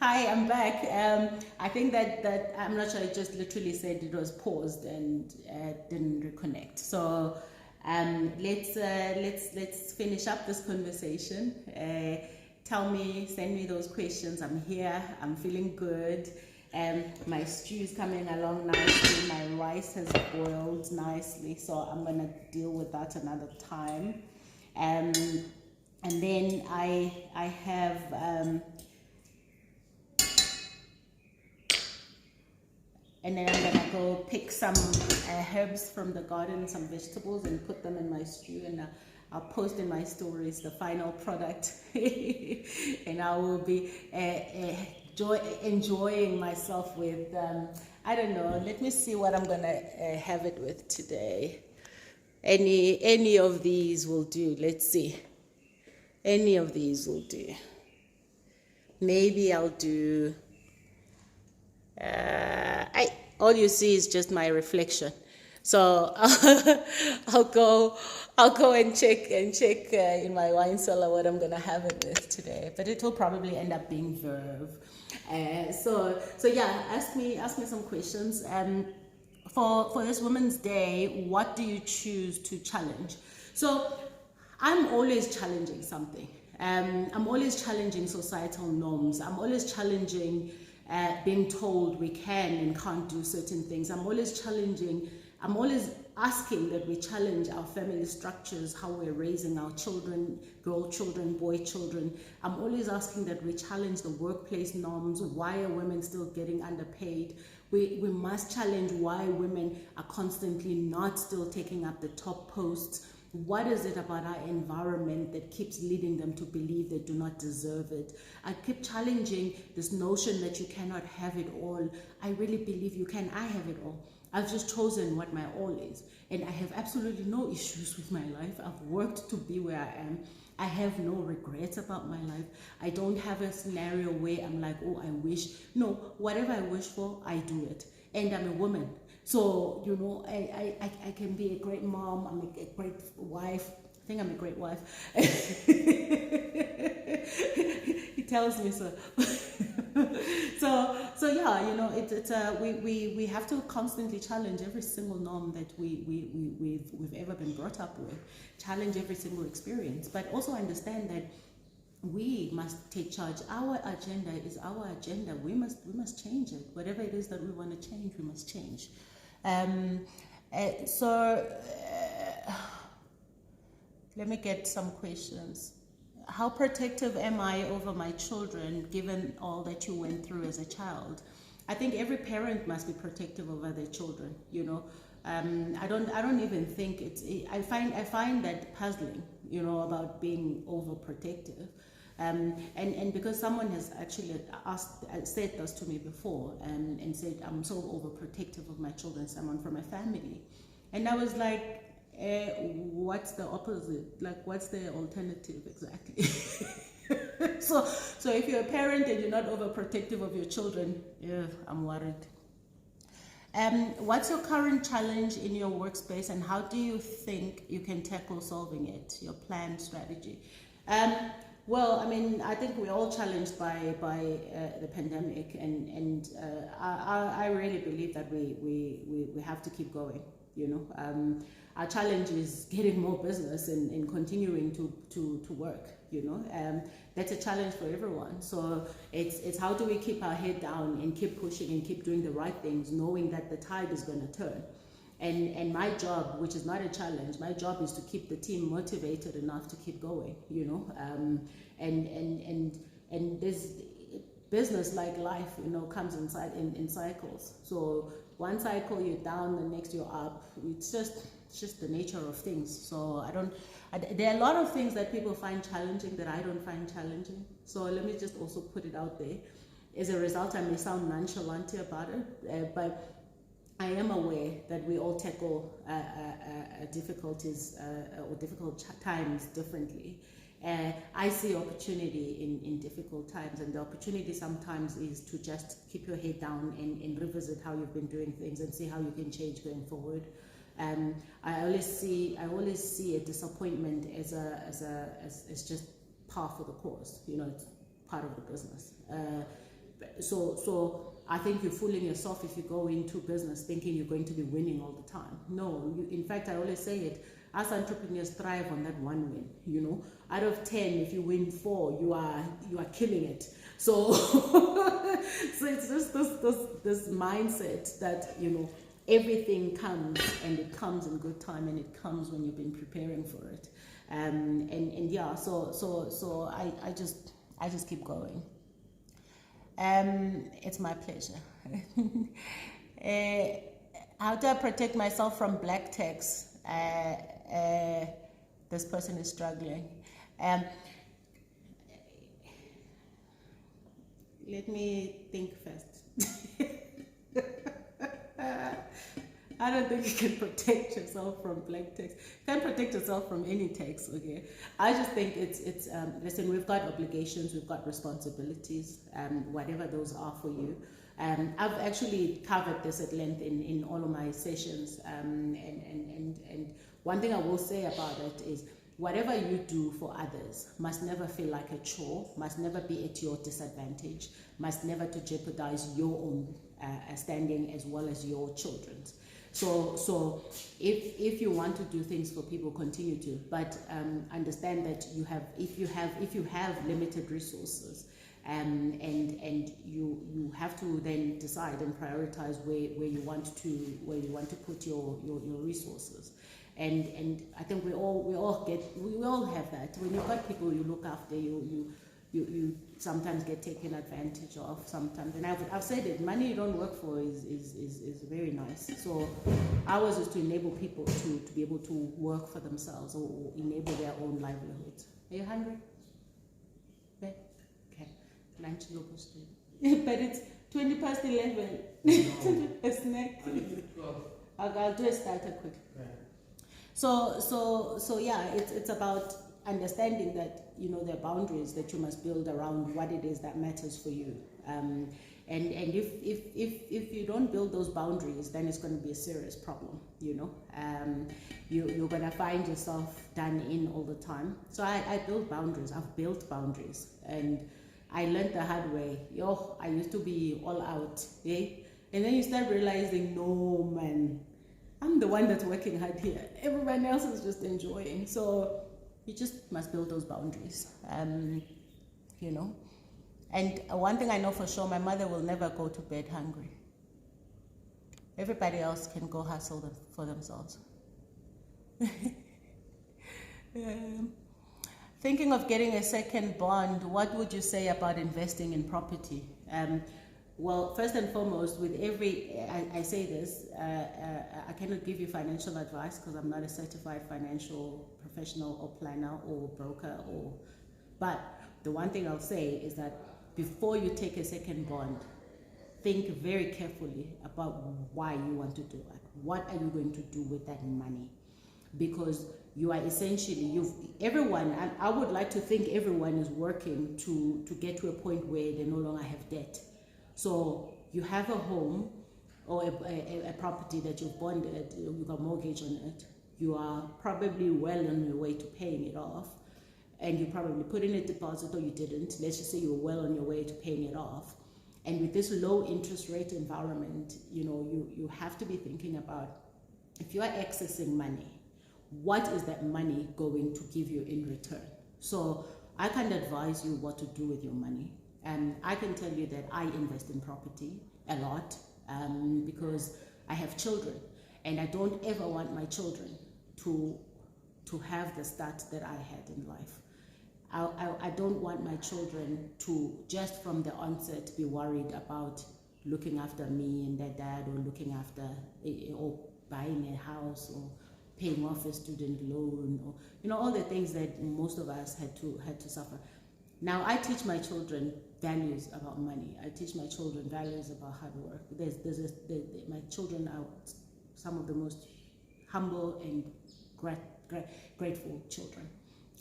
Hi, I'm back. I think that I'm not sure. I just literally said it was paused and didn't reconnect. So let's finish up this conversation. Send me those questions. I'm here. I'm feeling good. My stew is coming along nicely. My rice has boiled nicely, so I'm gonna deal with that another time. Um, and then I have. And then I'm gonna go pick some herbs from the garden, some vegetables, and put them in my stew. And I'll post in my stories the final product, and I will be enjoying myself with. I don't know. Let me see what I'm gonna have it with today. Any of these will do. Let's see. Any of these will do. Maybe I'll do. All you see is just my reflection, so I'll go and check in my wine cellar what I'm gonna have it with today. But it will probably end up being verve. So yeah, ask me some questions. For this Women's Day, what do you choose to challenge? So I'm always challenging something. I'm always challenging societal norms. I'm always challenging being told we can and can't do certain things. I'm always asking that we challenge our family structures, how we're raising our children, girl children, boy children. I'm always asking that we challenge the workplace norms. Why are women still getting underpaid? We must challenge why women are constantly not still taking up the top posts. What is it about our environment that keeps leading them to believe they do not deserve it? I keep challenging this notion that you cannot have it all. I really believe you can. I have it all. I've just chosen what my all is. And I have absolutely no issues with my life. I've worked to be where I am. I have no regrets about my life. I don't have a scenario where I'm like, oh, I wish. No, whatever I wish for, I do it. And I'm a woman. So, you know, I can be a great mom, I'm a great wife. I think I'm a great wife. He tells me so. So yeah, you know, we have to constantly challenge every single norm that we've ever been brought up with, challenge every single experience, but also understand that we must take charge. Our agenda is our agenda. We must change it. Whatever it is that we want to change, we must change. Let me get some questions. How protective am I over my children, given all that you went through as a child? I think every parent must be protective over their children. You know, I don't even think it's. I find that puzzling. You know, about being overprotective. And because someone has actually said this to me before, and said, I'm so overprotective of my children, someone from my family. And I was like, what's the opposite? Like, what's the alternative exactly? So if you're a parent and you're not overprotective of your children, yeah, I'm worried. What's your current challenge in your workspace, and how do you think you can tackle solving it? Your plan, strategy. Well, I mean, I think we're all challenged by the pandemic, and I really believe that we have to keep going. You know, our challenge is getting more business and continuing to work. You know, that's a challenge for everyone. So it's how do we keep our head down and keep pushing and keep doing the right things, knowing that the tide is going to turn. And my job, which is not a challenge, my job is to keep the team motivated enough to keep going, you know. And this business, like life, you know, comes in cycles. So one cycle you're down, the next you're up. It's just the nature of things. So there are a lot of things that people find challenging that I don't find challenging. So let me just also put it out there. As a result, I may sound nonchalant about it, but I am aware that we all tackle difficulties or difficult times differently. I see opportunity in difficult times, and the opportunity sometimes is to just keep your head down and revisit how you've been doing things and see how you can change going forward. I always see a disappointment as just par for the course. You know, it's part of the business. So I think you're fooling yourself if you go into business thinking you're going to be winning all the time. No, in fact, I always say it. Us entrepreneurs thrive on that one win. You know, out of 10, if you win 4, you are killing it. So, so it's just this mindset that, you know, everything comes, and it comes in good time, and it comes when you've been preparing for it. And yeah, so I just keep going. It's my pleasure. How do I protect myself from black text? This person is struggling. Let me think first. I don't think you can protect yourself from black text. You can't protect yourself from any text, okay? I just think it's listen, we've got obligations, we've got responsibilities, whatever those are for you. I've actually covered this at length in all of my sessions, and one thing I will say about it is, whatever you do for others must never feel like a chore, must never be at your disadvantage, must never to jeopardize your own standing as well as your children's. So if you want to do things for people, continue to, but understand that if you have limited resources, and you have to then decide and prioritize where you want to put your resources. And I think we all have that. When you've got people you look after, you sometimes get taken advantage of sometimes. And I've said it, money you don't work for is very nice. So ours is to enable people to be able to work for themselves, or enable their own livelihoods. Are you hungry? Okay. Lunch is almost ready. But it's 11. A snack. I'll do a starter quick. So yeah, it's about understanding that, you know, there are boundaries that you must build around what it is that matters for you. And if you don't build those boundaries, then it's going to be a serious problem, you know. You're going to find yourself done in all the time. So I build boundaries. I've built boundaries, and I learned the hard way. I used to be all out, and then you start realizing, no, man, I'm the one that's working hard here. Everyone else is just enjoying. So you just must build those boundaries, you know. And one thing I know for sure, my mother will never go to bed hungry. Everybody else can go hustle for themselves. Thinking of getting a second bond, what would you say about investing in property? Well, first and foremost, with I say this, I cannot give you financial advice because I'm not a certified financial professional or planner or broker, but the one thing I'll say is that before you take a second bond, think very carefully about why you want to do it. What are you going to do with that money? Because you are essentially, everyone, and I would like to think everyone is working to get to a point where they no longer have debt. So you have a home or a property that you've bonded, you've got a mortgage on it, you are probably well on your way to paying it off, and you probably put in a deposit or you didn't. Let's just say you were well on your way to paying it off. And with this low interest rate environment, you know, you have to be thinking about, if you are accessing money, what is that money going to give you in return? So I can't advise you what to do with your money. And I can tell you that I invest in property a lot because I have children, and I don't ever want my children to have the start that I had in life. I don't want my children to, just from the onset, be worried about looking after me and their dad, or looking after, or buying a house, or paying off a student loan, or, you know, all the things that most of us had to suffer. Now I teach my children values about money. I teach my children values about hard work. My children are some of the most humble and grateful children.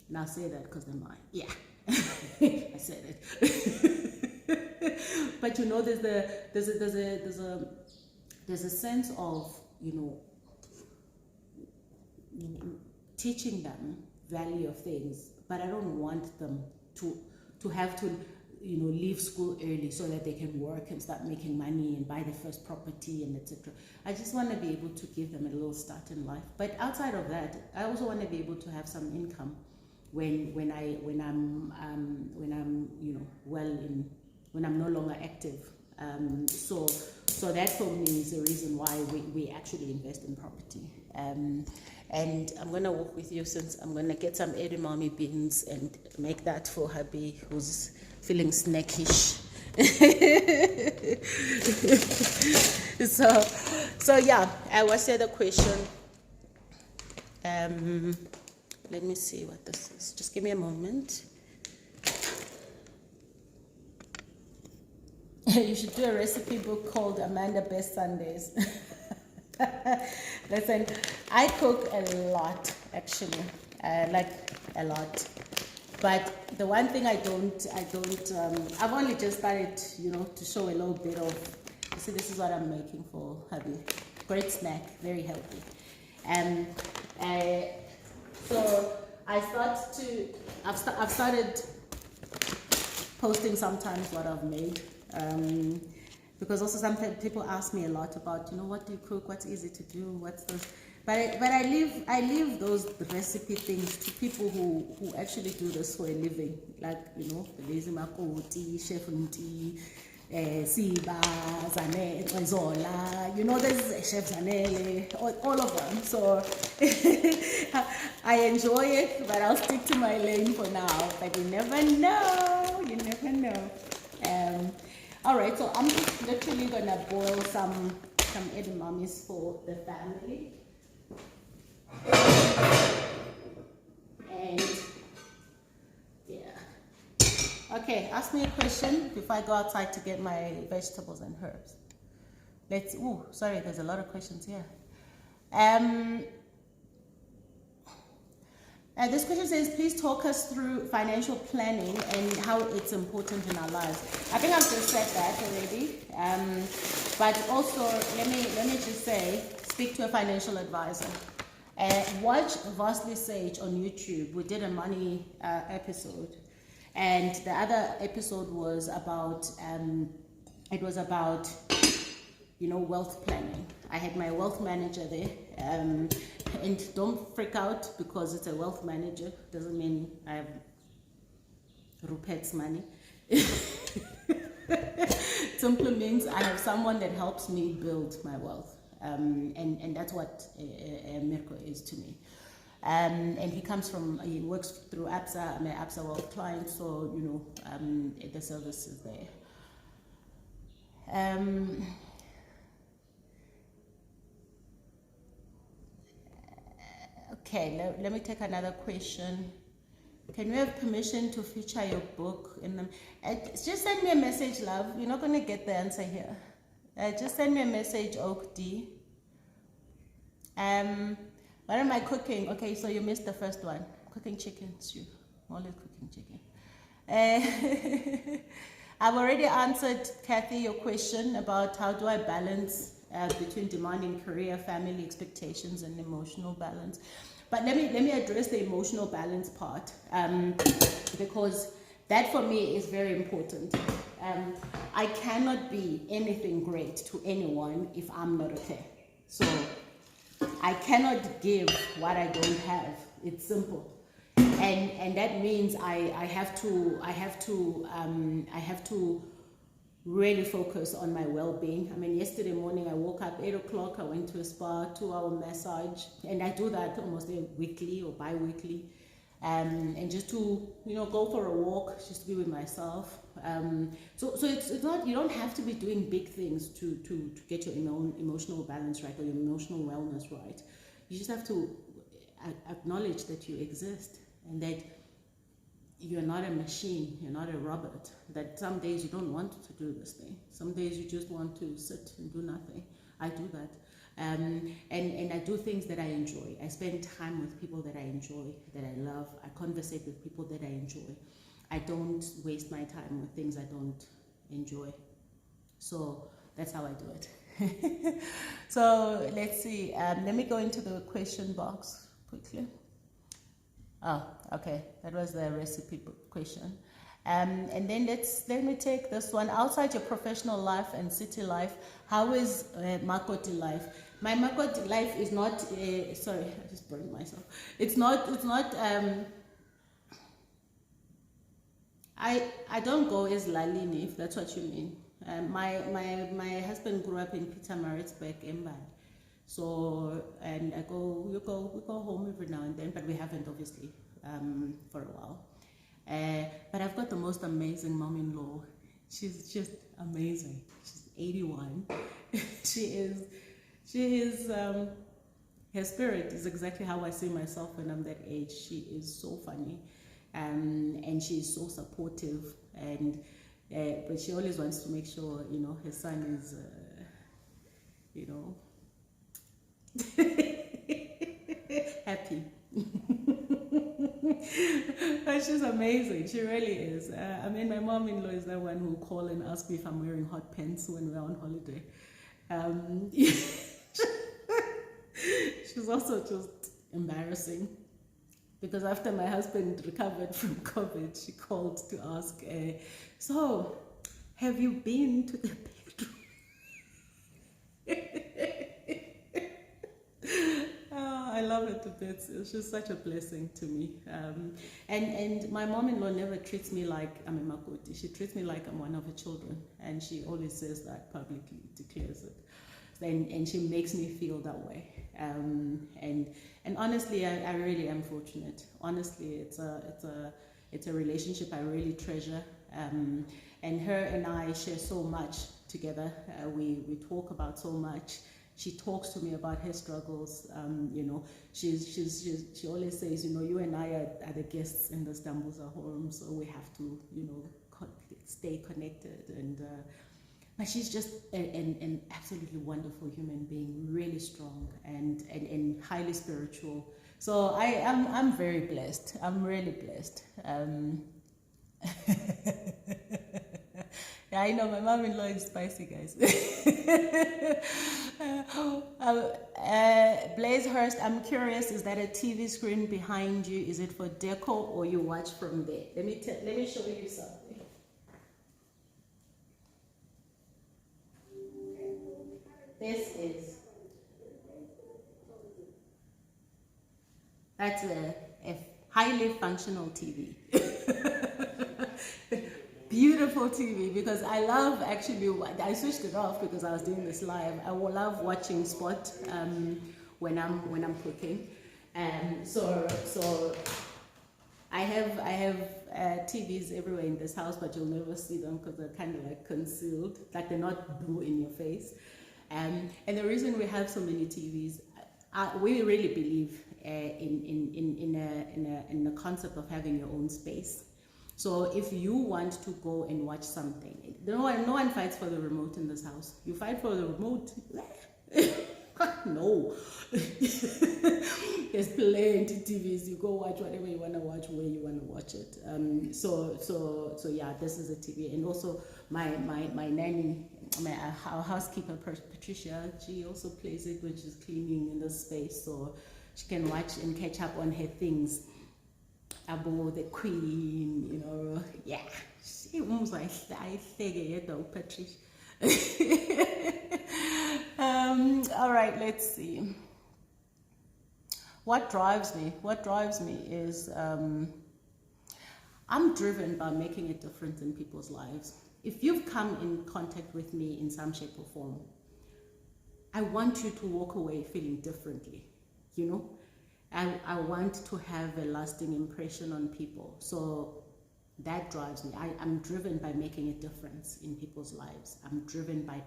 And I'll say that because they're mine. Yeah, I said it. But you know, there's a sense of, you know, teaching them value of things, but I don't want them to have to leave school early so that they can work and start making money and buy their first property and etc. I just want to be able to give them a little start in life. But outside of that, I also want to be able to have some income when I'm when I'm no longer active. So that for me is the reason why we actually invest in property. And I'm going to walk with you, since I'm going to get some edamame beans and make that for hubby who's feeling snackish. so yeah, I was the question. Let me see what this is. Just give me a moment. You should do a recipe book called Amanda Best Sundays. Listen, I cook a lot, actually, like a lot. But the one thing I don't, I've only just started, to show a little bit of, you see, this is what I'm making for hubby. Great snack, very healthy. So I've started posting sometimes what I've made. Because also sometimes people ask me a lot about, what do you cook, what's easy to do, what's this, but I leave those recipe things to people who actually do this for a living, like Lezi Makoti, Chef Nti, Siba, Zane, Zola, there's Chef Zanele, all of them. So I enjoy it, but I'll stick to my lane for now. But you never know. All right, so I'm just literally gonna boil some edamames for the family. And yeah. Okay, ask me a question before I go outside to get my vegetables and herbs. Sorry, there's a lot of questions here. This question says, please talk us through financial planning and how it's important in our lives. I think I've just said that already. But also, let me just say, speak to a financial advisor. Watch Vastly Sage on YouTube. We did a money episode. And the other episode was about, wealth planning. I had my wealth manager there. And don't freak out because it's a wealth manager. Doesn't mean I have Rupert's money. It simply means I have someone that helps me build my wealth. And that's what Mirko is to me. And he works through ABSA. I'm an ABSA Wealth client, so, the service is there. Okay, let me take another question. Can we have permission to feature your book in them? Just send me a message, love. You're not going to get the answer here. Just send me a message, Oak D. What am I cooking? Okay, so you missed the first one. Cooking chicken stew. Only cooking chicken. I've already answered, Kathy, your question about how do I balance between demanding career, family expectations, and emotional balance. But let me address the emotional balance part, because that for me is very important. I cannot be anything great to anyone if I'm not okay. So I cannot give what I don't have. It's simple. And that means I have to really focus on my well-being. I mean, yesterday morning I woke up 8 o'clock, I went to a spa, 2-hour massage, and I do that almost weekly or bi-weekly, and just to go for a walk, just to be with myself. So it's not, you don't have to be doing big things to get your emotional balance right or your emotional wellness right. You just have to acknowledge that you exist and that you're not a machine, you're not a robot, that some days you don't want to do this thing. Some days you just want to sit and do nothing. I do that. And I do things that I enjoy. I spend time with people that I enjoy, that I love. I conversate with people that I enjoy. I don't waste my time with things I don't enjoy. So that's how I do it. So let's see. Let me go into the question box quickly. Oh, okay. That was the recipe book question. And then let me take this one. Outside your professional life and city life, how is Makoti life? My Makoti life is not. Sorry, I just burned myself. It's not. I don't go as Lalini, if that's what you mean. My husband grew up in Pietermaritzburg, Mbali. So, and we go home every now and then, but we haven't obviously for a while. But I've got the most amazing mom-in-law. She's just amazing. She's 81. she is, her spirit is exactly how I see myself when I'm that age. She is so funny, and she is so supportive, and but she always wants to make sure, you know, her son is, you know, happy. But she's amazing. She really is. I mean, my mom-in-law is the one who will call and ask me if I'm wearing hot pants when we're on holiday. She's also just embarrassing, because after my husband recovered from COVID, she called to ask, so, have you been to the bedroom? I love her to bits. She's such a blessing to me. And my mom-in-law never treats me like I'm a Makoti. She treats me like I'm one of her children. And she always says that publicly, declares it. And she makes me feel that way. And honestly, I really am fortunate. Honestly, it's a relationship I really treasure. And her and I share so much together. We talk about so much. She talks to me about her struggles. You know, she always says, you know, you and I are the guests in the Stambuza home, so we have to, you know, stay connected. And but she's just an absolutely wonderful human being, really strong and highly spiritual. So I'm very blessed. I'm really blessed. Yeah, I know my mom-in-law is spicy, guys. Blazehurst, I'm curious, is that a TV screen behind you? Is it for deco or you watch from there? Let me show you something. That's a highly functional TV. Beautiful TV, because I love, actually, I switched it off because I was doing this live. I will love watching sport when I'm cooking, and so I have TVs everywhere in this house, but you'll never see them because they're kind of like concealed, like they're not blue in your face. And the reason we have so many TVs, we really believe in the concept of having your own space. So if you want to go and watch something, no one fights for the remote in this house. You fight for the remote? No. There's plenty TVs. You go watch whatever you want to watch, where you want to watch it. So yeah, this is a TV. And also my nanny, our housekeeper Patricia, she also plays it when she's cleaning in the space, so she can watch and catch up on her things. About the Queen, you know, yeah. She was like, I think Patricia. All right, let's see. What drives me? What drives me is I'm driven by making a difference in people's lives. If you've come in contact with me in some shape or form, I want you to walk away feeling differently, you know? I want to have a lasting impression on people. So that drives me. I'm driven by making a difference in people's lives. I'm driven by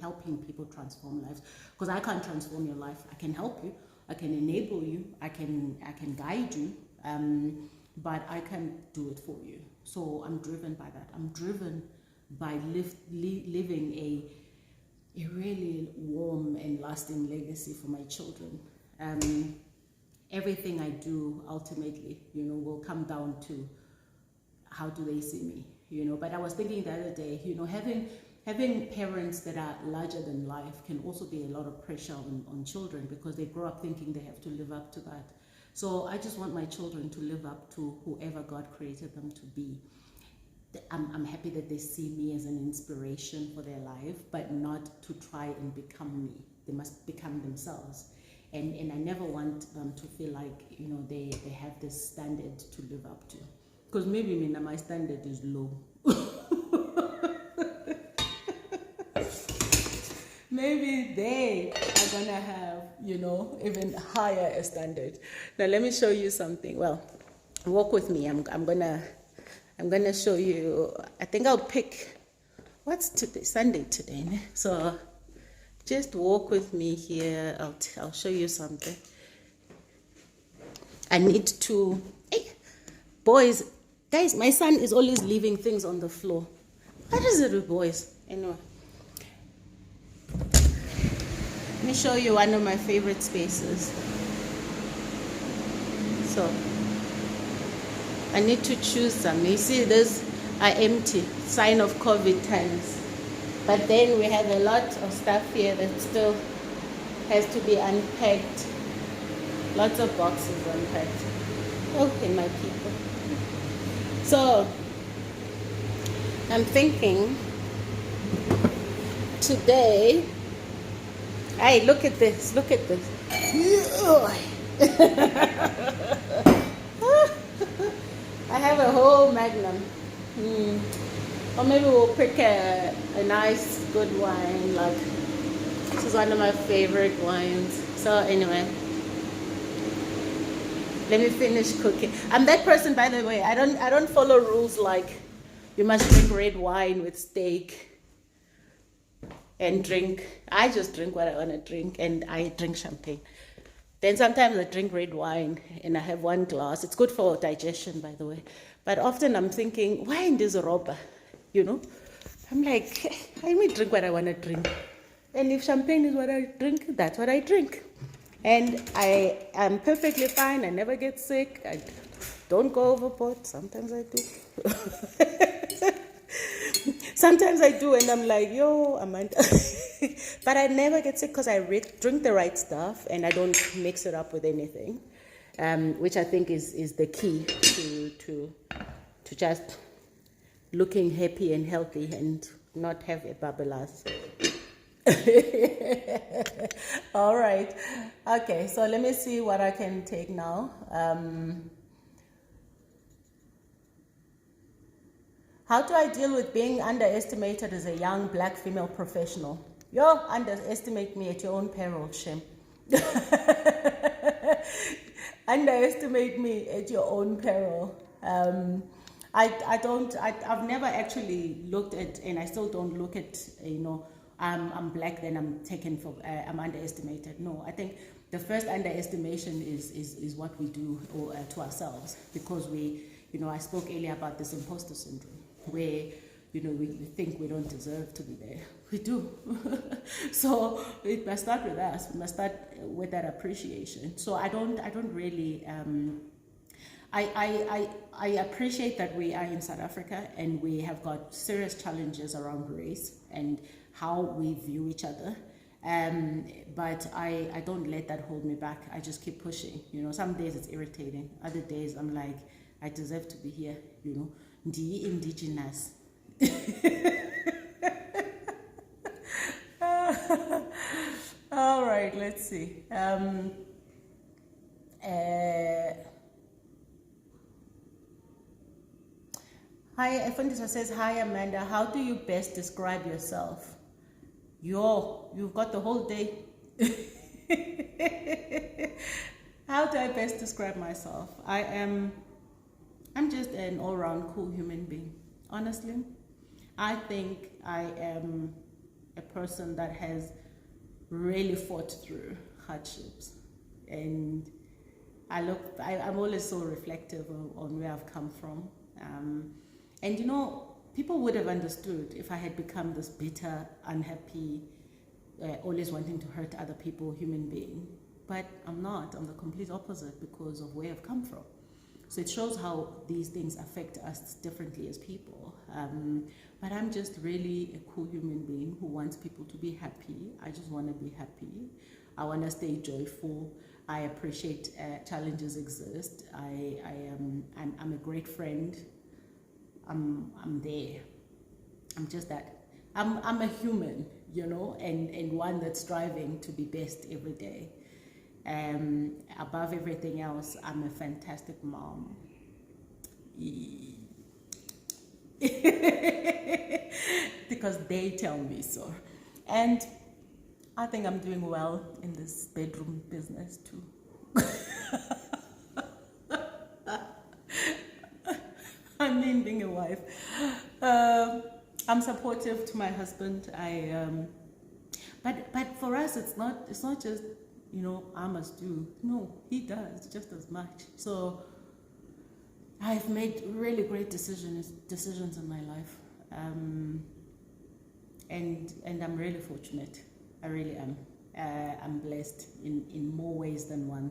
helping people transform lives. Because I can't transform your life. I can help you. I can enable you. I can guide you. But I can't do it for you. So I'm driven by that. I'm driven by living a really warm and lasting legacy for my children. Everything I do ultimately, you know, will come down to how do they see me, you know. But I was thinking the other day, you know, having parents that are larger than life can also be a lot of pressure on children, because they grow up thinking they have to live up to that. So I just want my children to live up to whoever God created them to be. I'm happy that they see me as an inspiration for their life, but not to try and become me. They must become themselves. And I never want them to feel like, you know, they have this standard to live up to. Because maybe my standard is low. Maybe they are gonna have, you know, even higher a standard. Now let me show you something. Well, walk with me. I'm gonna show you. I think I'll pick, what's today? Sunday today. Ne? So just walk with me here. I'll show you something. I need to. Hey, boys, guys, my son is always leaving things on the floor. What is it with boys? Anyway. Let me show you one of my favorite spaces. So I need to choose some. You see, those are empty, sign of COVID times. But then we have a lot of stuff here that still has to be unpacked. Lots of boxes unpacked. Okay, my people. So I'm thinking today. Hey, look at this, look at this. I have a whole magnum. Or maybe we'll pick a nice, good wine. Like, this is one of my favorite wines. So anyway, let me finish cooking. I'm that person, by the way. I don't follow rules like you must drink red wine with steak. And drink. I just drink what I want to drink, and I drink champagne. Then sometimes I drink red wine, and I have one glass. It's good for digestion, by the way. But often I'm thinking, wine is a robber, you know? I'm like, I may drink what I want to drink. And if champagne is what I drink, that's what I drink. And I am perfectly fine. I never get sick. I don't go overboard. Sometimes I do. Sometimes I do, and I'm like, yo, Amanda. But I never get sick because I drink the right stuff, and I don't mix it up with anything, which I think is the key to just looking happy and healthy and not have a babblers. All right. Okay, so let me see what I can take now. How do I deal with being underestimated as a young black female professional? You underestimate me at your own peril, Shem. Underestimate me at your own peril. I've never actually looked at, and I still don't look at, you know, I'm black, then I'm taken for, I'm underestimated. No, I think the first underestimation is what we do to ourselves, because we, you know, I spoke earlier about this imposter syndrome, where, you know, we think we don't deserve to be there. We do. So it must start with us. We must start with that appreciation. So I don't really, I appreciate that we are in South Africa and we have got serious challenges around race and how we view each other. But I don't let that hold me back. I just keep pushing. You know, some days it's irritating. Other days I'm like, I deserve to be here, you know. Ndi indigenous. All right, let's see. Hi, Efundisa says, hi Amanda, how do you best describe yourself? You've got the whole day. How do I best describe myself? I'm just an all-round cool human being. Honestly, I think I am a person that has really fought through hardships, and I'm always so reflective on where I've come from. And you know, people would have understood if I had become this bitter, unhappy, always wanting to hurt other people human being. But I'm not. I'm the complete opposite because of where I've come from. So it shows how these things affect us differently as people. But I'm just really a cool human being who wants people to be happy. I just want to be happy. I want to stay joyful. I appreciate challenges exist. I'm a great friend. I'm there. I'm just that. I'm a human, you know, and one that's striving to be best every day. Above everything else, I'm a fantastic mom. Because they tell me so. And I think I'm doing well in this bedroom business too. I mean, being a wife. I'm supportive to my husband. But for us, it's not just, you know, I must do. No, he does just as much. So I've made really great decisions in my life, and I'm really fortunate. I really am. I'm blessed in more ways than one.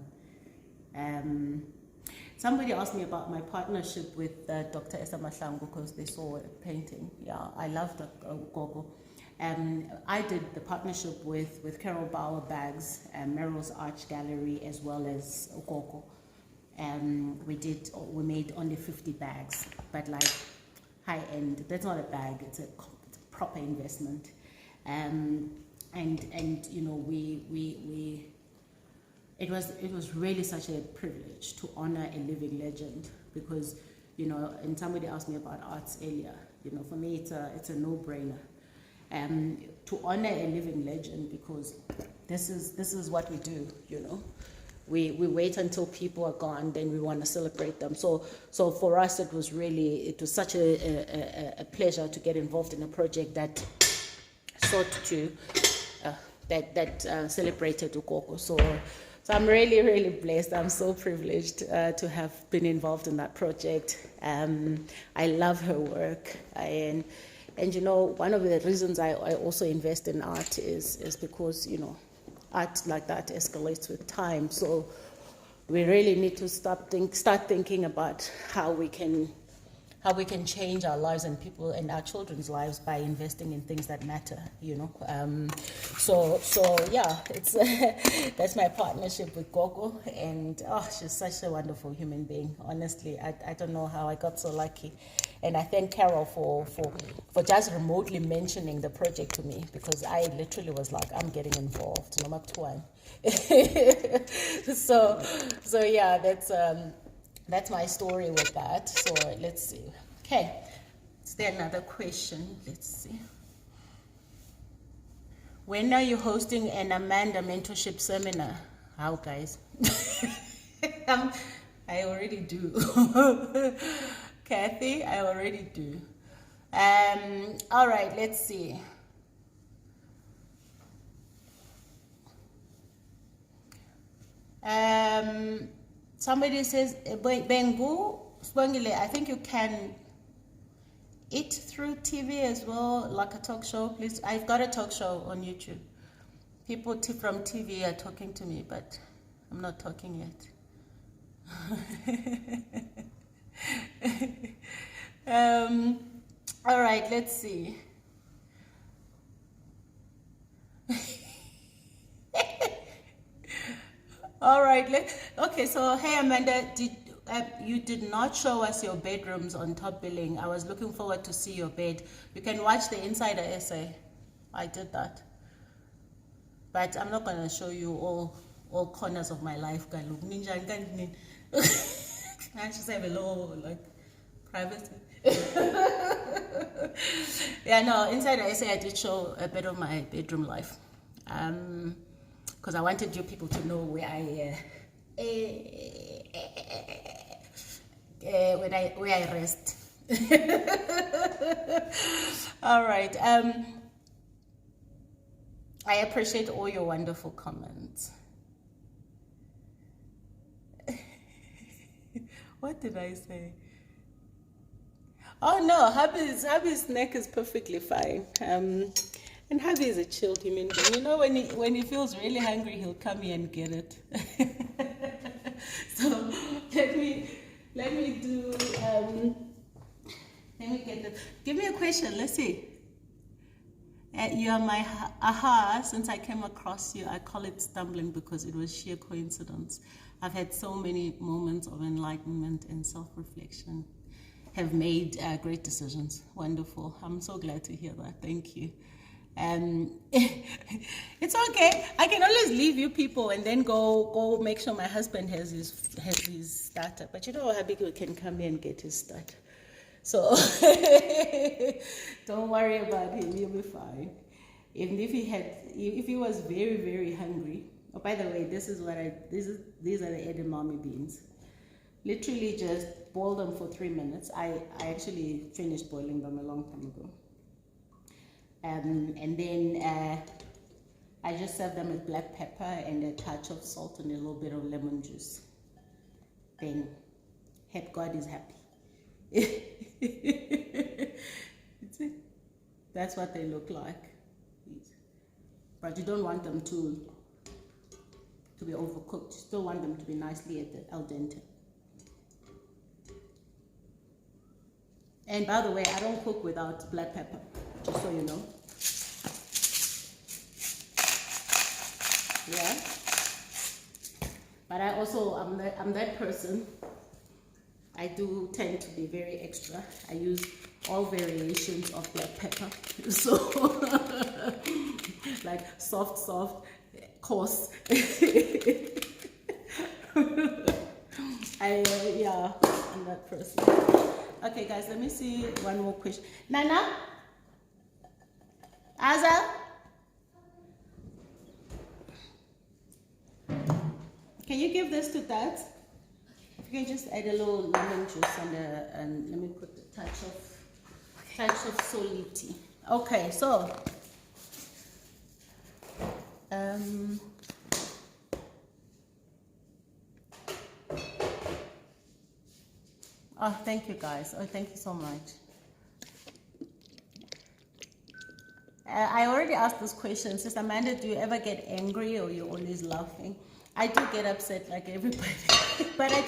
Somebody asked me about my partnership with Dr. Esther Mahlangu because they saw a painting. Yeah, I loved Gogo. I did the partnership with Carol Bauer Bags, Merrill's Arch Gallery, as well as Gogo. We made only 50 bags, but like high end. That's not a bag; it's a proper investment. And you know, it was really such a privilege to honor a living legend, because, you know, and somebody asked me about arts earlier. You know, for me it's a no-brainer. To honor a living legend, because this is what we do. You know, we wait until people are gone, then we want to celebrate them. So for us, it was such a pleasure to get involved in a project that sought to celebrated Ukoko. So I'm really, really blessed. I'm so privileged to have been involved in that project. I love her work, and you know, one of the reasons I also invest in art is because, you know, art like that escalates with time. So we really need to start thinking about how we can change our lives and people and our children's lives by investing in things that matter, you know. So yeah, it's that's my partnership with Gogo, and she's such a wonderful human being. Honestly, I don't know how I got so lucky, and I thank Carol for just remotely mentioning the project to me, because I literally was like, I'm getting involved, no matter what. So yeah, that's my story with that. So let's see. Okay, is there another question? Let's see. When are you hosting an Amanda mentorship seminar? How, guys? I already do. Kathy, I already do. All right, let's see. Somebody says, Bengu, Spongile, I think you can eat through TV as well, like a talk show. Please, I've got a talk show on YouTube. People from TV are talking to me, but I'm not talking yet. All right, let's see. All right, okay, so hey Amanda, you did not show us your bedrooms on Top Billing. I was looking forward to see your bed. You can watch the insider essay. I did that. But I'm not going to show you all corners of my life. I just have a little, like, privacy. Yeah, no, insider essay I did show a bit of my bedroom life. Because I wanted you people to know where I rest. All right. I appreciate all your wonderful comments. What did I say? Oh no, hubby's neck is perfectly fine. And hubby is a chilled human being. You know, when he feels really hungry, he'll come here and get it. So let me get this. Give me a question. Let's see. You are my aha. Since I came across you, I call it stumbling because it was sheer coincidence. I've had so many moments of enlightenment and self-reflection. have made great decisions. Wonderful. I'm so glad to hear that. Thank you. It's okay. I can always leave you people and then go make sure my husband has his starter. But you know, Habibu can come here and get his starter. So don't worry about him. He'll be fine. Even if he was very, very hungry. Oh, by the way, these are the edamame beans. Literally just boil them for 3 minutes. I actually finished boiling them a long time ago. And then I just serve them with black pepper and a touch of salt and a little bit of lemon juice. Then God is happy. That's what they look like. But you don't want them to be overcooked. You still want them to be nicely al dente. And by the way, I don't cook without black pepper, just so you know. Yeah. But I also, I'm that person. I do tend to be very extra. I use all variations of black pepper. So, like soft, coarse. Yeah, I'm that person. Okay, guys, let me see one more question. Nana? Aza? Can you give this to Dad? If you can just add a little lemon juice and let me put a touch of soliti. Okay, so oh, thank you guys. Oh, thank you so much. I already asked this question. Sister Amanda, do you ever get angry or you're always laughing? I do get upset like everybody, but I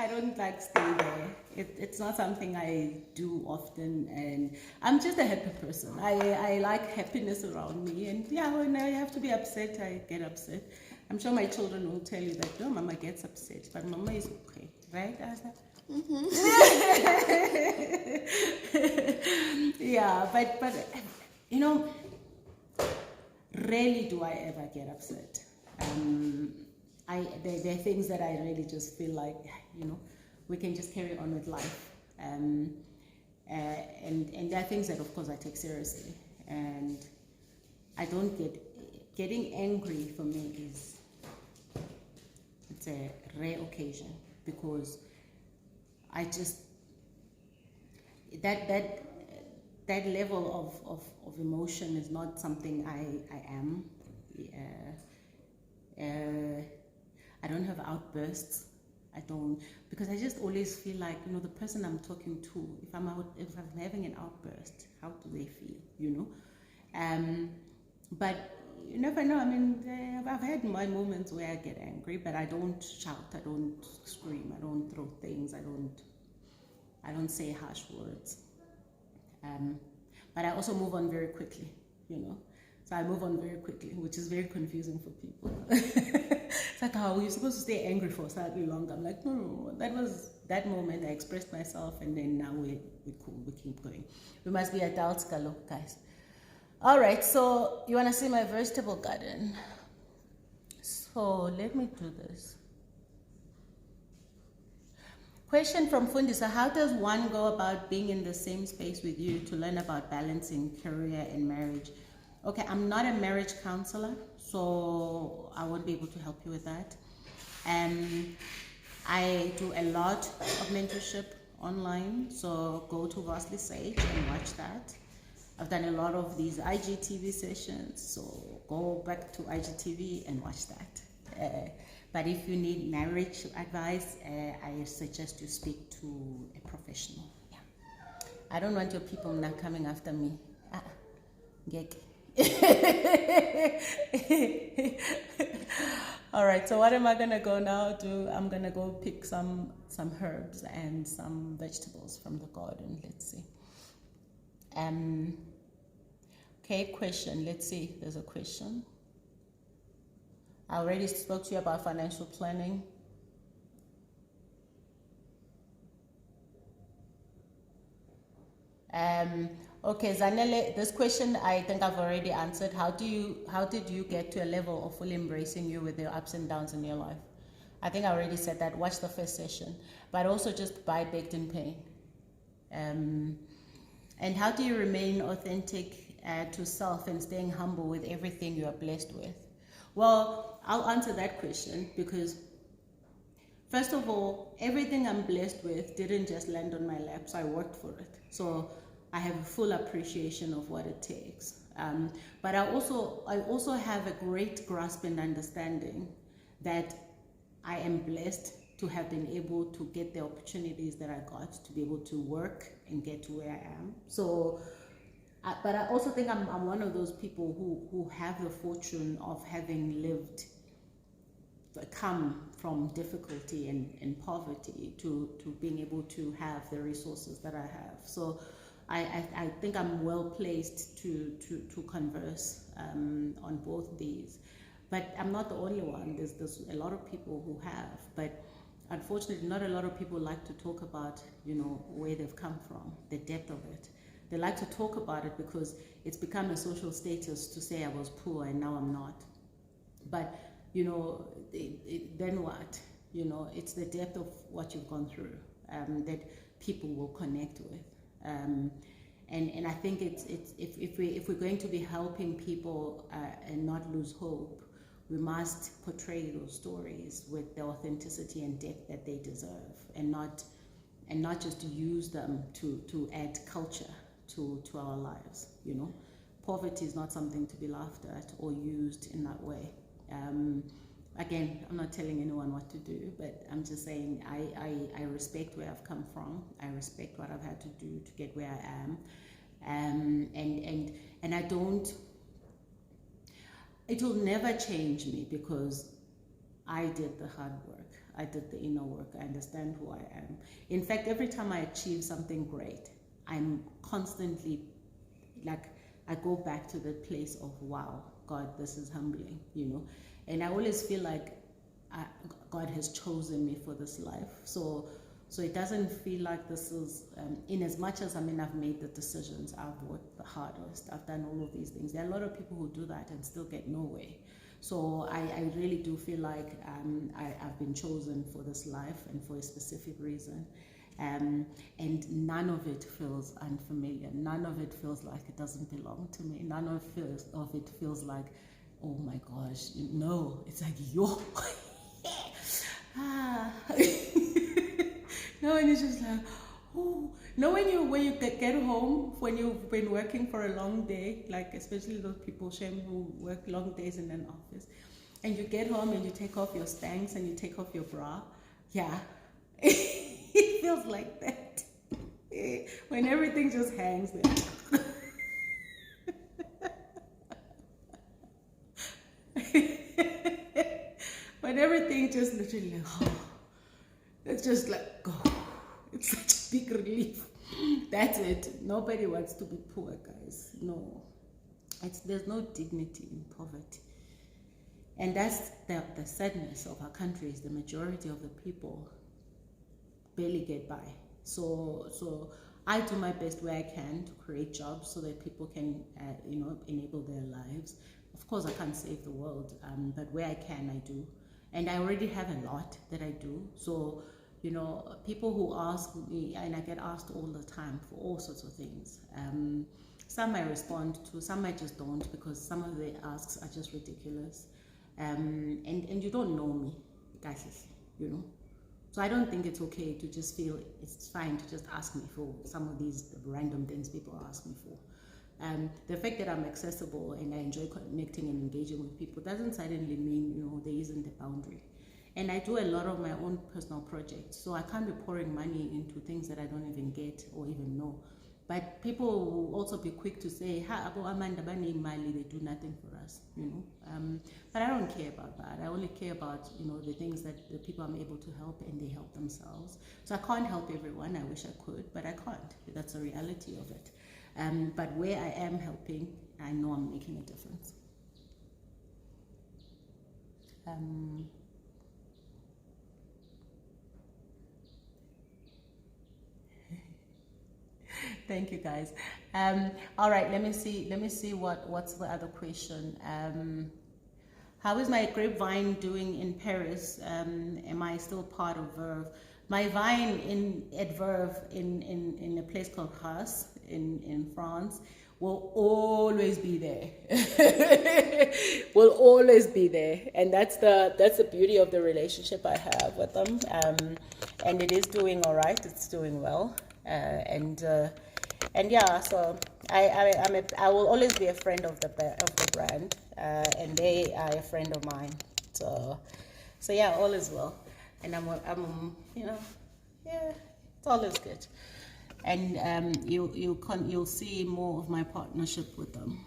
don't like stay there. It's not something I do often, and I'm just a happy person. I like happiness around me, and yeah, when I have to be upset, I get upset. I'm sure my children will tell you that, no, Mama gets upset, but Mama is okay, right, Asa? Mm-hmm. Yeah, but you know, rarely do I ever get upset. There are things that I really just feel like, you know, we can just carry on with life. And there are things that, of course, I take seriously. And I don't getting angry for me it's a rare occasion, because I just, that level of emotion is not something I am. I don't have outbursts. I don't, because I just always feel like, you know, the person I'm talking to, if I'm having an outburst, how do they feel, you know? But you never know. I mean, I've had my moments where I get angry, but I don't shout, I don't scream, I don't throw things, I don't say harsh words. But I also move on very quickly, you know. So I move on very quickly, which is very confusing for people. It's like, how you're supposed to stay angry for slightly longer. I'm like, no, that was that moment. I expressed myself, and then now we're cool. We keep going. We must be adults, guys. All right. So you want to see my vegetable garden? So let me do this. Question from Fundisa: how does one go about being in the same space with you to learn about balancing career and marriage? Okay, I'm not a marriage counselor, so I won't be able to help you with that. I do a lot of mentorship online, so go to Vastly Sage and watch that. I've done a lot of these IGTV sessions, so go back to IGTV and watch that. But if you need marriage advice, I suggest you speak to a professional. Yeah. I don't want your people now coming after me. All right, so what am I gonna go now do? I'm gonna go pick some herbs and some vegetables from the garden. Let's see. Okay, question. Let's see. There's a question. I already spoke to you about financial planning. Okay, Zanele, this question I think I've already answered. How did you get to a level of fully embracing you with your ups and downs in your life? I think I already said that. Watch the first session, but also just buy Baked in Pain. And how do you remain authentic to self and staying humble with everything you are blessed with? Well, I'll answer that question because first of all, everything I'm blessed with didn't just land on my lap, so I worked for it. So I have a full appreciation of what it takes. But I also have a great grasp and understanding that I am blessed to have been able to get the opportunities that I got to be able to work and get to where I am. So, but I also think I'm one of those people who have the fortune of having come from difficulty and poverty to being able to have the resources that I have. So I think I'm well placed to converse on both these. But I'm not the only one. There's a lot of people who have, but unfortunately not a lot of people like to talk about, where they've come from, the depth of it. They like to talk about it because it's become a social status to say I was poor and now I'm not. But then what? It's the depth of what you've gone through that people will connect with. And I think it's if we're going to be helping people and not lose hope, we must portray those stories with the authenticity and depth that they deserve, and not just use them to add culture to our lives. Poverty is not something to be laughed at or used in that way. Again, I'm not telling anyone what to do, but I'm just saying I respect where I've come from. I respect what I've had to do to get where I am, and I don't. It will never change me because I did the hard work. I did the inner work. I understand who I am. In fact, every time I achieve something great, I'm constantly I go back to the place of, wow, God, this is humbling, And I always feel like God has chosen me for this life. So it doesn't feel like this is, in as much as, I've made the decisions, I've worked the hardest, I've done all of these things. There are a lot of people who do that and still get nowhere. So I really do feel like I've been chosen for this life and for a specific reason. And none of it feels unfamiliar. None of it feels like it doesn't belong to me. None of it feels like, oh my gosh, no. It's like, yo. No, and it's just like, oh. No, when you get home, when you've been working for a long day, like especially those people, shame, who work long days in an office, and you get home and you take off your Spanx and you take off your bra, yeah, it feels like that. When everything just hangs there. When everything just literally like, oh, it's just like, oh, it's such a big relief. That's it. Nobody wants to be poor, guys. No. There's no dignity in poverty. And that's the sadness of our country, is the majority of the people barely get by. So I do my best where I can to create jobs so that people can, enable their lives. Of course, I can't save the world, but where I can, I do. And I already have a lot that I do. So, people who ask me, and I get asked all the time for all sorts of things. Some I respond to, some I just don't, because some of the asks are just ridiculous. And you don't know me, guys, So I don't think it's okay to just feel it's fine to just ask me for some of these random things people ask me for. The fact that I'm accessible and I enjoy connecting and engaging with people doesn't suddenly mean, there isn't a boundary. And I do a lot of my own personal projects, so I can't be pouring money into things that I don't even get or even know. But people will also be quick to say, they do nothing for us, But I don't care about that. I only care about, the things that the people I'm able to help, and they help themselves. So I can't help everyone. I wish I could, but I can't. That's the reality of it. But where I am helping, I know I'm making a difference. Thank you, guys. All right, let me see what's the other question. How is my grapevine doing in Paris? Am I still part of Verve? My vine at Verve in a place called Grasse in France will always be there. Will always be there, and that's the beauty of the relationship I have with them. And it is doing all right. It's doing well, and yeah. So I will always be a friend of the brand, and they are a friend of mine. So yeah, all is well, and I'm yeah, it's always good. And you'll see more of my partnership with them.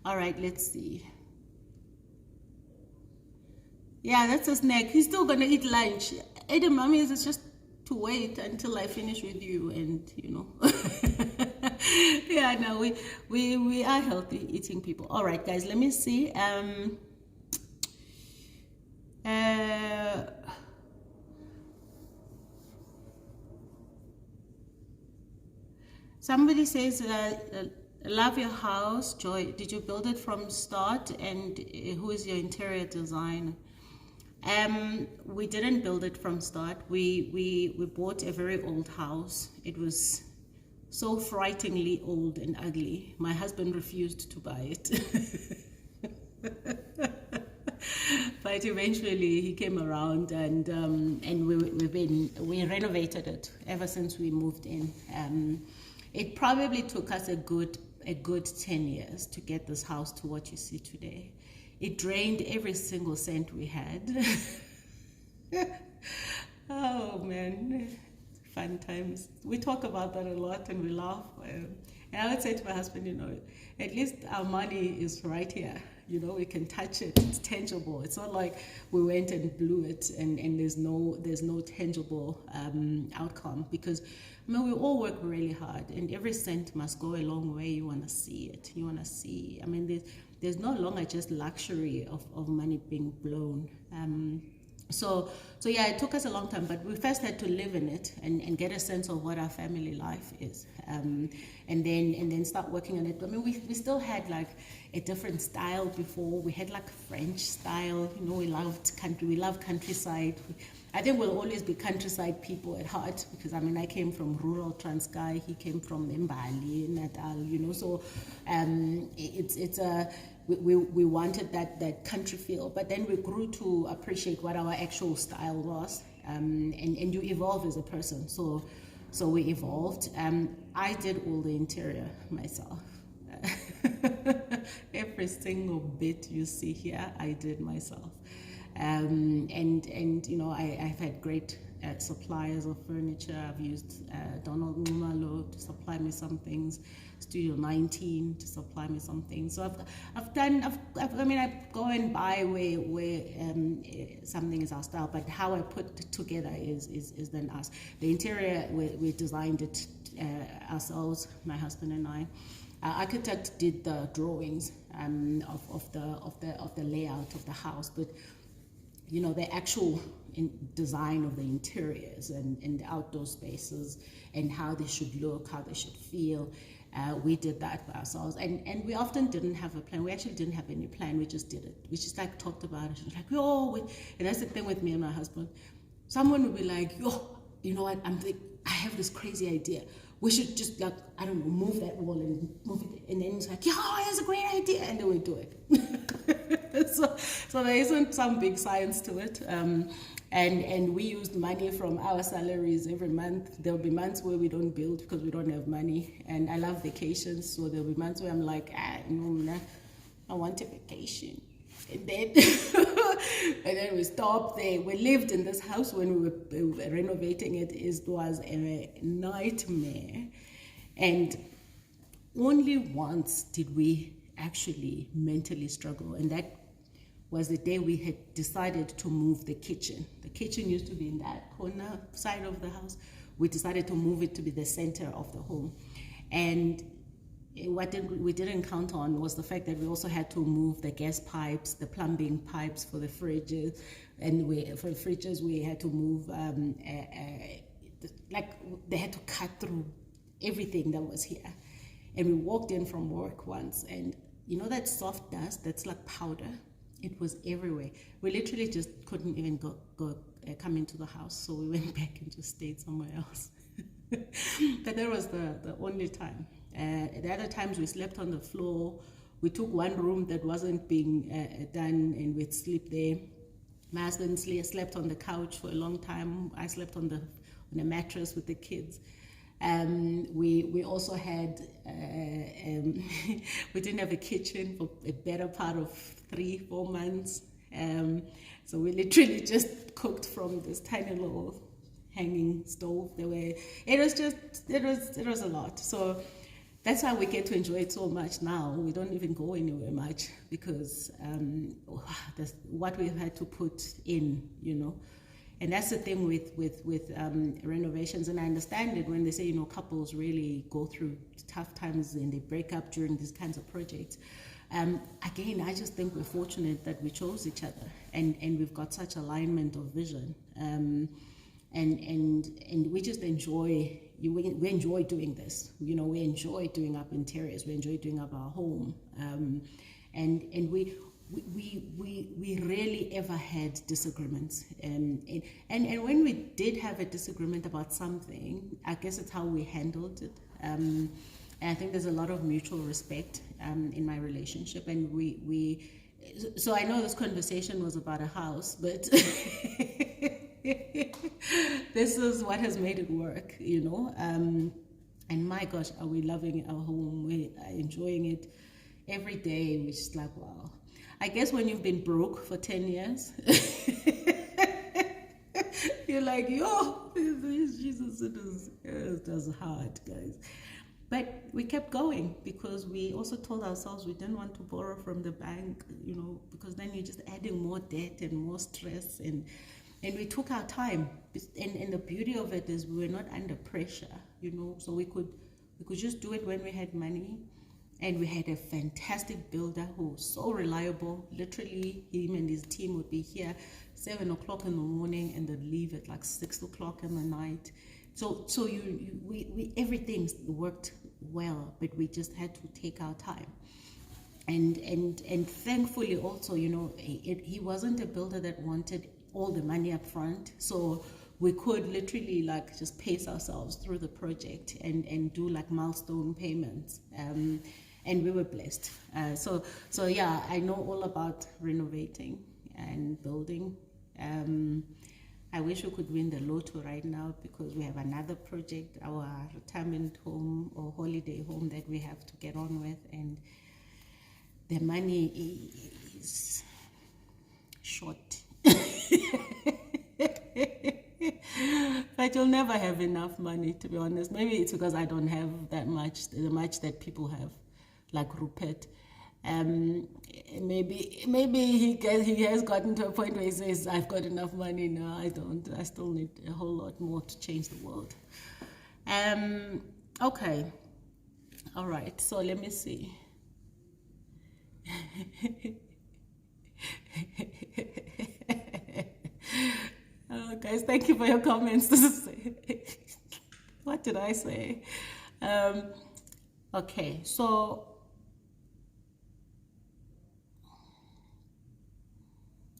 All right, let's see. Yeah, that's a snack. He's still gonna eat lunch. Adam, mommy, is just to wait until I finish with you, and yeah, no, we are healthy eating people. All right, guys, let me see. Somebody says, love your house, Joy. Did you build it from start? And who is your interior designer? We didn't build it from start. We bought a very old house. It was so frighteningly old and ugly. My husband refused to buy it. But eventually he came around, and we renovated it ever since we moved in. It probably took us a good 10 years to get this house to what you see today. It drained every single cent we had. Oh man, fun times. We talk about that a lot and we laugh. And I would say to my husband, at least our money is right here. We can touch it. It's tangible. It's not like we went and blew it and there's no tangible outcome, because we all work really hard, and every cent must go a long way. You want to see it. You want to see. There's no longer just luxury of money being blown. So yeah, it took us a long time, but we first had to live in it and get a sense of what our family life is, and then start working on it. We still had like a different style before. We had like French style. We loved country. We love countryside. I think we'll always be countryside people at heart, because I came from rural Transkei. He came from Mbali, Natal. So we wanted that country feel, but then we grew to appreciate what our actual style was, and you evolve as a person. So we evolved. I did all the interior myself. Every single bit you see here, I did myself. And I've had great suppliers of furniture. I've used Donald Numalo to supply me some things, Studio 19 to supply me some things. So I go and buy where something is our style, but how I put it together is then us. The interior, we designed it ourselves, my husband and I. Our architect did the drawings of the layout of the house, but the actual design of the interiors and the outdoor spaces and how they should look, how they should feel, we did that by ourselves. And we often didn't have a plan. We actually didn't have any plan. We just did it. We just talked about it. And that's the thing with me and my husband. Someone would be like, you know what? I have this crazy idea. We should just move that wall and move it. And then it's like, it's a great idea. And then we do it. So there isn't some big science to it. And we used money from our salaries every month. There'll be months where we don't build because we don't have money. And I love vacations. So there'll be months where I'm like, I want a vacation. And then we stopped there. We lived in this house when we were renovating it. It was a nightmare. And only once did we actually mentally struggle, and that was the day we had decided to move the kitchen. The kitchen used to be in that corner side of the house. We decided to move it to be the center of the home. And what we didn't count on was the fact that we also had to move the gas pipes, the plumbing pipes for the fridges, and for the fridges we had to move, they had to cut through everything that was here. And we walked in from work once, and you know that soft dust that's like powder? It was everywhere. We literally just couldn't even come into the house, so we went back and just stayed somewhere else. But that was the only time. The other times we slept on the floor. We took one room that wasn't being done, and we'd sleep there. My husband slept on the couch for a long time. I slept on a mattress with the kids. We also had we didn't have a kitchen for a better part of 3-4 months. So we literally just cooked from this tiny little hanging stove. It was a lot. So that's why we get to enjoy it so much now. We don't even go anywhere much because that's what we've had to put in, you know. And that's the thing with renovations. And I understand it when they say, you know, couples really go through tough times and they break up during these kinds of projects. Again, I just think we're fortunate that we chose each other and we've got such alignment of vision. And we just enjoy, we enjoy doing this. You know, we enjoy doing up interiors. We enjoy doing up our home. And we rarely ever had disagreements. And when we did have a disagreement about something, I guess it's how we handled it. And I think there's a lot of mutual respect in my relationship. And so I know this conversation was about a house, but this is what has made it work, you know. And my gosh, are we loving our home? We are enjoying it every day, which is like, wow. I guess when you've been broke for 10 years, you're like, yo, Jesus, it was hard, guys. But we kept going because we also told ourselves we didn't want to borrow from the bank, you know, because then you're just adding more debt and more stress. And we took our time. And the beauty of it is we were not under pressure, you know, so we could just do it when we had money. And we had a fantastic builder who was so reliable. Literally, him and his team would be here 7 o'clock in the morning and they'd leave at like 6 o'clock in the night. So we everything worked well, but we just had to take our time. And thankfully also, you know, he wasn't a builder that wanted all the money up front. So we could literally like just pace ourselves through the project and do like milestone payments. And we were blessed. So yeah, I know all about renovating and building. I wish we could win the lotto right now because we have another project, our retirement home or holiday home that we have to get on with, and the money is short. But you'll never have enough money, to be honest. Maybe it's because I don't have the much that people have, like Rupert. Maybe he has gotten to a point where he says, I've got enough money. No, I don't. I still need a whole lot more to change the world. Okay. All right. So let me see. Guys, thank you for your comments. What did I say? Okay, so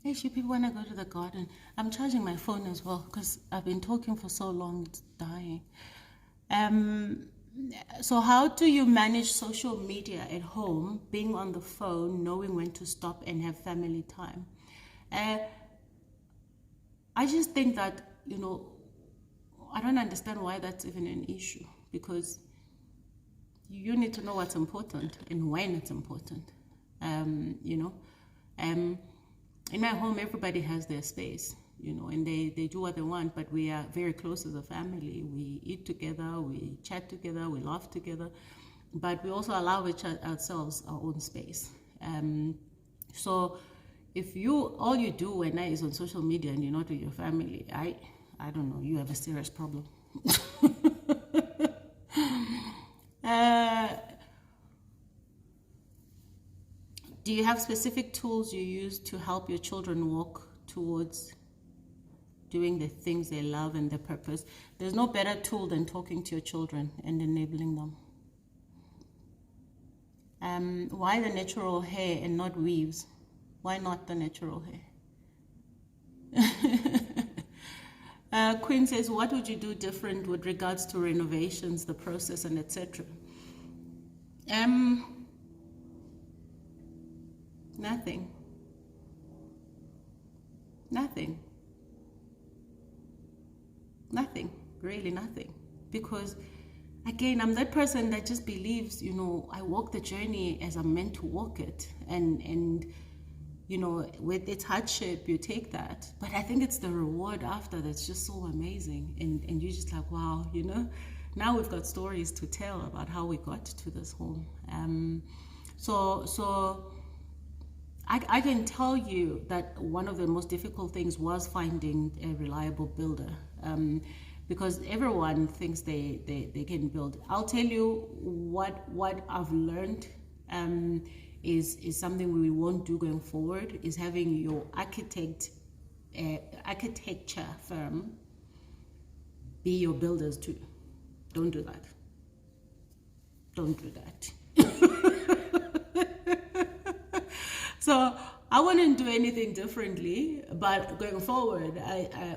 actually, people want to go to the garden. I'm charging my phone as well because I've been talking for so long, it's dying. So how do you manage social media at home, being on the phone, knowing when to stop and have family time? I just think that, you know, I don't understand why that's even an issue, because you need to know what's important and when it's important. You know, in my home, everybody has their space, you know, and they do what they want, but we are very close as a family. We eat together, we chat together, we laugh together, but we also allow ourselves our own space. So if all you do at night is on social media and you're not with your family, I don't know, you have a serious problem. Do you have specific tools you use to help your children walk towards doing the things they love and their purpose. There's no better tool than talking to your children and enabling them. Why the natural hair and not weaves? Why not the natural hair? Queen says, what would you do different with regards to renovations, the process, and etc.? Nothing. Nothing. Nothing. Really nothing. Because, again, I'm that person that just believes, I walk the journey as I'm meant to walk it. And with its hardship, you take that. But I think it's the reward after that's just so amazing. And you're just like, wow, now we've got stories to tell about how we got to this home. So I can tell you that one of the most difficult things was finding a reliable builder, because everyone thinks they can build. I'll tell you what I've learned is something we won't do going forward, is having your architecture firm be your builders too. Don't do that. Don't do that. So I wouldn't do anything differently, but going forward,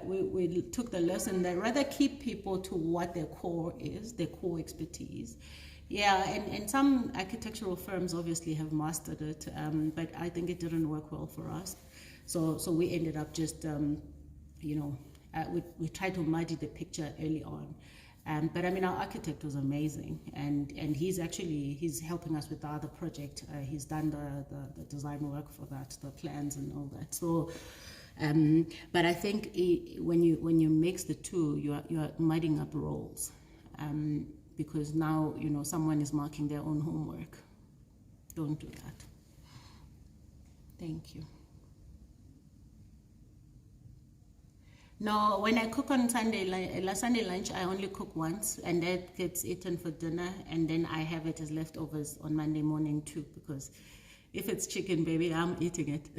we took the lesson that rather keep people to what their core is, their core expertise. Yeah, and some architectural firms obviously have mastered it, but I think it didn't work well for us. So we ended up just, we tried to muddy the picture early on. But I mean, our architect was amazing, and he's helping us with the other project. He's done the design work for that, the plans and all that. So, but I think when you mix the two, you are mudding up roles, because now someone is marking their own homework. Don't do that. Thank you. No, when I cook on Sunday lunch, I only cook once, and that gets eaten for dinner, and then I have it as leftovers on Monday morning too, because if it's chicken, baby, I'm eating it.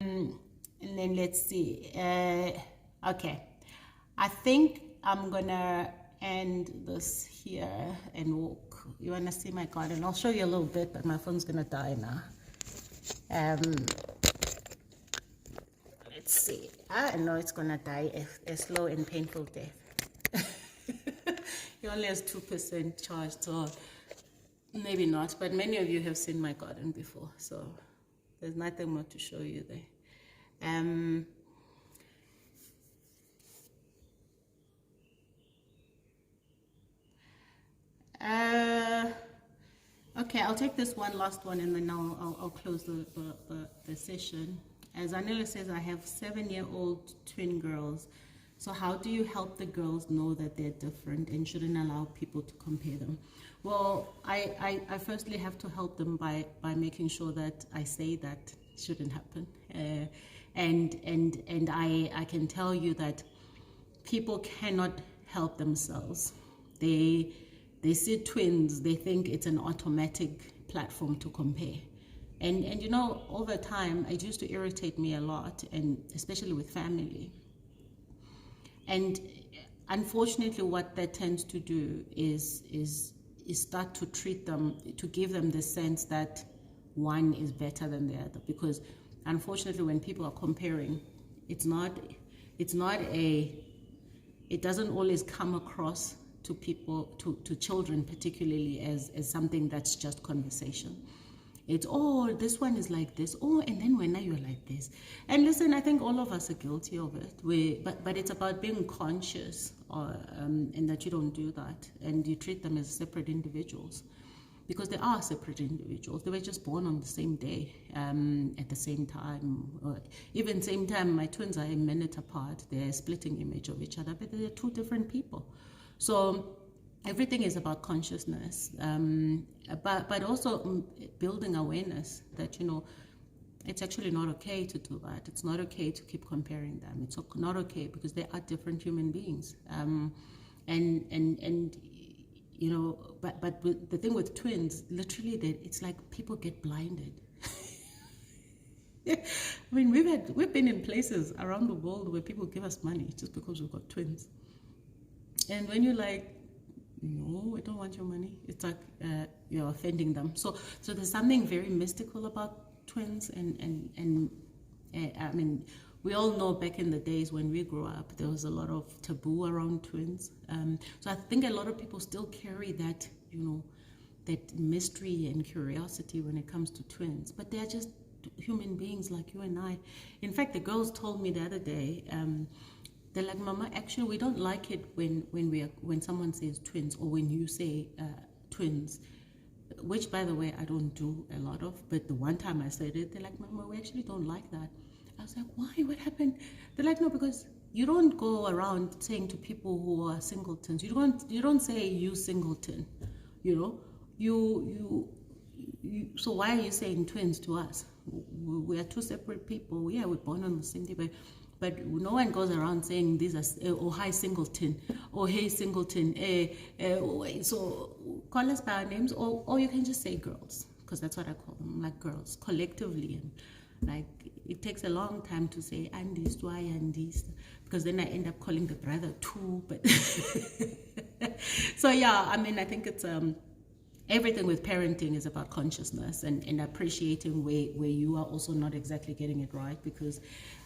And then let's see. Okay, I think I'm gonna end this here and walk. You wanna see my garden? I'll show you a little bit, but my phone's gonna die now. Let's see. I know it's gonna die a slow and painful death. It only has 2% charge, so maybe not. But many of you have seen my garden before, so there's nothing more to show you there. Okay, I'll take this one last one, and then I'll close the session. As Anila says, I have 7-year-old twin girls. So how do you help the girls know that they're different and shouldn't allow people to compare them? Well, I firstly have to help them by making sure that I say that shouldn't happen. And I can tell you that people cannot help themselves. They see twins, they think it's an automatic platform to compare. And over time, it used to irritate me a lot, and especially with family. And unfortunately, what that tends to do is start to treat them, to give them the sense that one is better than the other. Because unfortunately, when people are comparing, it doesn't always come across to people, to children particularly, as something that's just conversation. It's, oh, this one is like this. Oh, and then when you're like this. And listen, I think all of us are guilty of it. But it's about being conscious, and that you don't do that. And you treat them as separate individuals. Because they are separate individuals. They were just born on the same day, at the same time. Or even same time, my twins are a minute apart. They're a splitting image of each other, but they're two different people. So everything is about consciousness, but also building awareness that, it's actually not okay to do that. It's not okay to keep comparing them. It's not okay because they are different human beings. But the thing with twins, literally, it's like people get blinded. I mean, we've been in places around the world where people give us money just because we've got twins. And when you're like, no, I don't want your money, it's like you're offending them. So there's something very mystical about twins, and I mean, we all know back in the days when we grew up, there was a lot of taboo around twins. So I think a lot of people still carry that, that mystery and curiosity when it comes to twins, but they're just human beings like you and I. In fact, the girls told me the other day, they're like, Mama, actually, we don't like it when someone says twins, or when you say twins, which, by the way, I don't do a lot of. But the one time I said it, they're like, Mama, we actually don't like that. I was like, why? What happened? They're like, no, because you don't go around saying to people who are singletons, you don't say you singleton, so why are you saying twins to us? We are two separate people. Yeah, we're born on the same day, but no one goes around saying these are, oh, hi singleton, or hey singleton, so call us by our names, or you can just say girls, because that's what I call them, like girls, collectively. And like, it takes a long time to say Andis, why Andis, because then I end up calling the brother too, but so yeah, I mean, I think it's everything with parenting is about consciousness and appreciating where you are also not exactly getting it right, because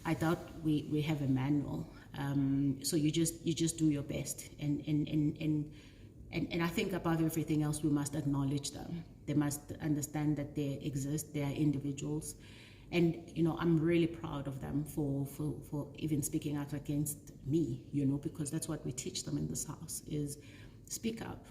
I doubt we have a manual. So you just do your best, and I think above everything else, we must acknowledge them. They must understand that they exist. They are individuals, and I'm really proud of them for even speaking out against me. Because that's what we teach them in this house, is speak up.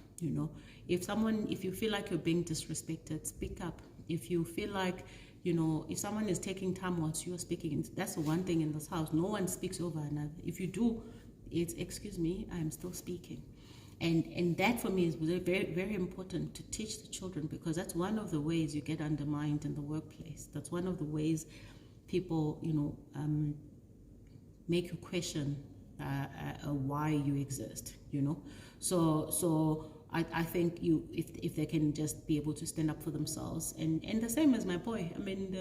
If you feel like you're being disrespected, speak up. If you feel like, if someone is taking time whilst you're speaking, that's the one thing in this house, no one speaks over another. If you do, it's, excuse me, I'm still speaking. And that for me is very, very important to teach the children, because that's one of the ways you get undermined in the workplace. That's one of the ways people, make you question why you exist, So I think if they can just be able to stand up for themselves, and the same as my boy. I mean,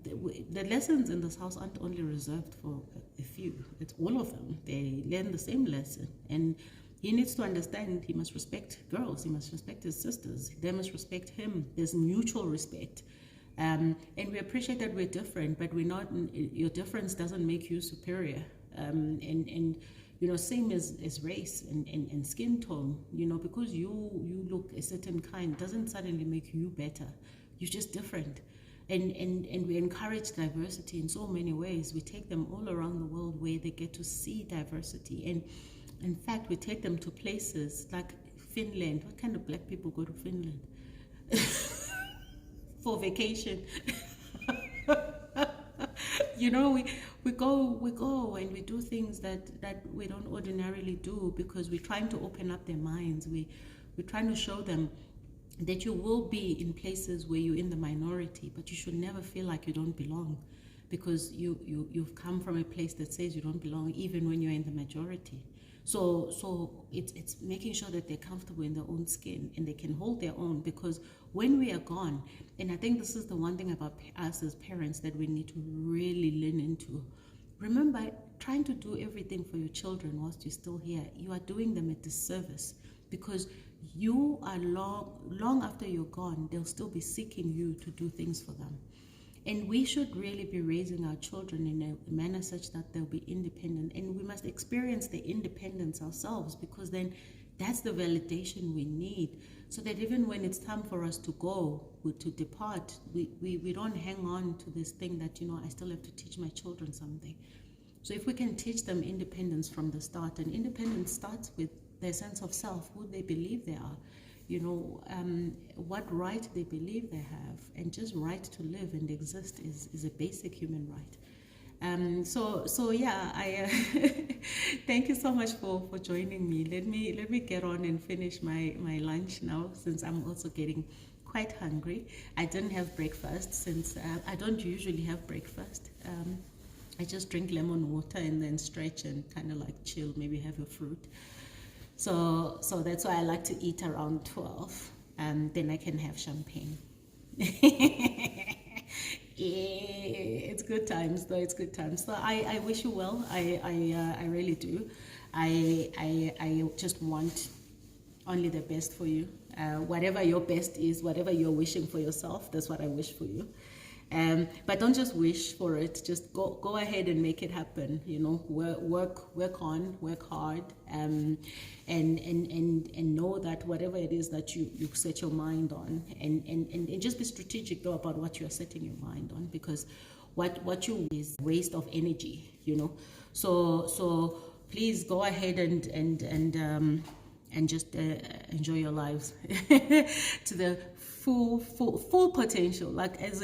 the lessons in this house aren't only reserved for a few. It's all of them. They learn the same lesson, and he needs to understand he must respect girls. He must respect his sisters. They must respect him. There's mutual respect. And we appreciate that we're different, but we're not. Your difference doesn't make you superior. Same as race and skin tone. Because you look a certain kind doesn't suddenly make you better. You're just different. And we encourage diversity in so many ways. We take them all around the world where they get to see diversity. And in fact, we take them to places like Finland. What kind of black people go to Finland? For vacation. We go and we do things that we don't ordinarily do, because we're trying to open up their minds. We're trying to show them that you will be in places where you're in the minority, but you should never feel like you don't belong, because you've come from a place that says you don't belong, even when you're in the majority. So it's making sure that they're comfortable in their own skin and they can hold their own, because when we are gone, and I think this is the one thing about us as parents that we need to really lean into. Remember, trying to do everything for your children whilst you're still here, you are doing them a disservice, because you are long after you're gone, they'll still be seeking you to do things for them. And we should really be raising our children in a manner such that they'll be independent. And we must experience the independence ourselves, because then that's the validation we need, so that even when it's time for us to go, to depart, we don't hang on to this thing that, I still have to teach my children something. So if we can teach them independence from the start, and independence starts with their sense of self, who they believe they are, what right they believe they have, and just right to live and exist is a basic human right. So yeah, I thank you so much for joining me. Let me get on and finish my lunch now, since I'm also getting quite hungry. I didn't have breakfast, since I don't usually have breakfast. I just drink lemon water and then stretch and kind of like chill, maybe have a fruit. So that's why I like to eat around 12, and then I can have champagne. Yeah, it's good times though. It's good times. So I wish you well. I really do. I just want only the best for you. Whatever your best is, whatever you're wishing for yourself, that's what I wish for you. But don't just wish for it. Just go ahead and make it happen. You know, work hard, and know that whatever it is that you set your mind on, and just be strategic though about what you are setting your mind on, because what you is waste of energy. You know, so please go ahead and just enjoy your lives to the full potential, like as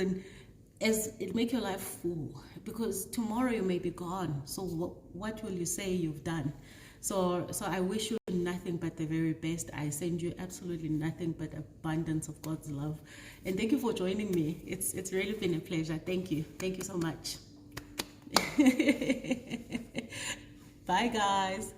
it make your life full, because tomorrow you may be gone. So what will you say you've done? So I wish you nothing but the very best. I send you absolutely nothing but abundance of God's love, and thank you for joining me. It's really been a pleasure. Thank you so much. Bye guys.